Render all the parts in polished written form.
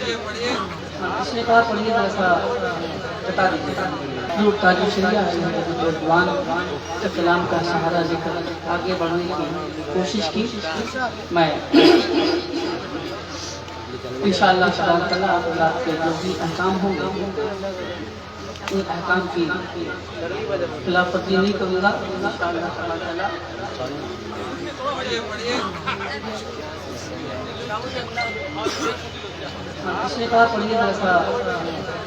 اس نے کہا پڑھیے ایسا بتا دیجیے تاج الشریعہ ردوان کے کلام کا سہارا لے کر آگے بڑھنے کی کوشش کی. میں انشاءاللہ تعالیٰ آپ کے جو بھی احکام ہوں گے ان احکام کی خلاف ورزی نہیں کروں گا انشاءاللہ تعالیٰ. اس نے کہا پڑھیے ایسا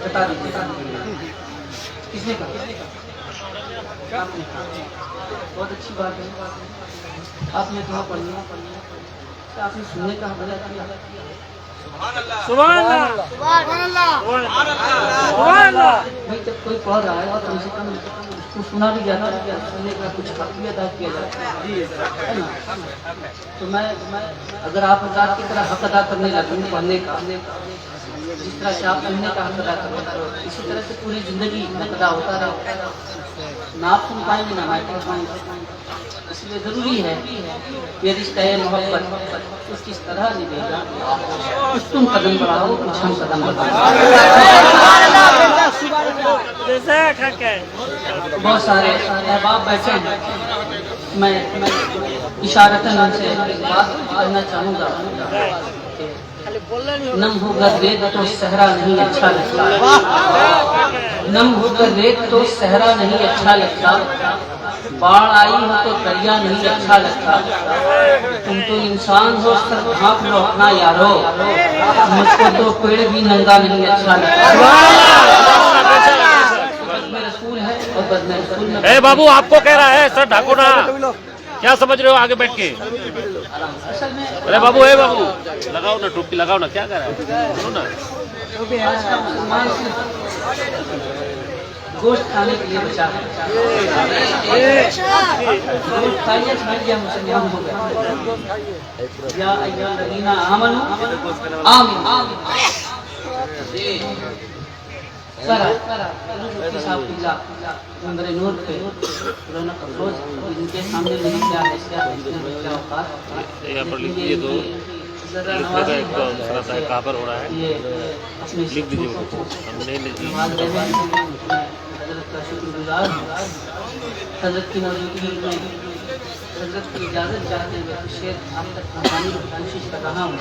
بتا دیجیے. کس نے کہا؟ آپ نے کہا. بہت اچھی بات ہے. آپ نے کہا پڑھیے. آپ نے سننے کا حوالہ کیا. سبحان اللہ سبحان اللہ سبحان اللہ. بھائی جب کوئی پڑھ رہا ہے تو کم سے کم اس کو سنا بھی جاتا ہے, سننے کا کچھ حق بھی ادا کیا جاتا ہے نا. تو میں اگر آپ حضرات کی طرح حق ادا کرنے لگوں پڑھنے کا, جس طرح سے آپ پڑھنے کا حق ادا کرتے ہیں, اسی طرح سے پوری زندگی حق ادا ہوتا رہا, نہ آپ سن پائیں گے نہ میں پڑھ پائیں گے. اس لیے ضروری ہے کہ رشتہ محبت اس کس طرح نبھے گا. کچھ تم قدم بڑھاؤ, کچھ ہم قدم بڑھاؤ. بہت سارے احباب بیٹھے ہیں. میں اشارتاً ان سے ایک بات کہنا چاہوں گا. نم ہو کر ریت تو صحرا نہیں اچھا لگتا. نم ہو کر ریت تو صحرا نہیں اچھا لگتا. باڑھ آئی ہو تو دریا نہیں اچھا لگتا. تم تو انسان ہو سر ڈھانپ لو اپنا یارو. مجھ کو تو پیڑ بھی ننگا نہیں اچھا لگتا. بد میں رسول ہے اور بد میں رسول میں. اے بابو آپ کو کہہ رہا ہے سر ڈھاکو نا, کیا سمجھ رہے ہو آگے بیٹھ کے. اصل میں ارے بابو اے بابو لگاؤ نا ٹوپی لگاؤ نا, کیا کر رہا ہے سنو نا. آج کا مسلمان صرف گوشت کھانے کے لیے بچا ہے. گوشت کھائیے کھا لیا مسلمان ہو گیا. یا ایھا الذین آمنوا آمین. مفتی صاحب قبلہ منبر نور پہ رونق افروز, ان کے سامنے میری کیا حیثیت, کیا اوقات. یہاں پر لکھ دیجیے تو ایک تو کابر ہو رہا ہے, لکھ دیجیے ہم نہیں. حضرت کا شکر گزار ہوں. حضرت کی موجودگی میں حضرت کی اجازت چاہتے ہوئے شعر آپ تک پہنچانے کی کوشش کر رہا ہوں.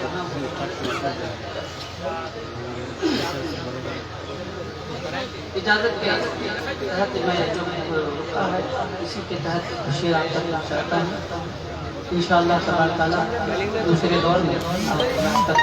اجازت کے تحت میں جو رکا ہے اسی کے تحت شعر آپ تک پہنچاتا ہوں. انشاءاللہ تعالیٰ دوسرے دور میں آپ تک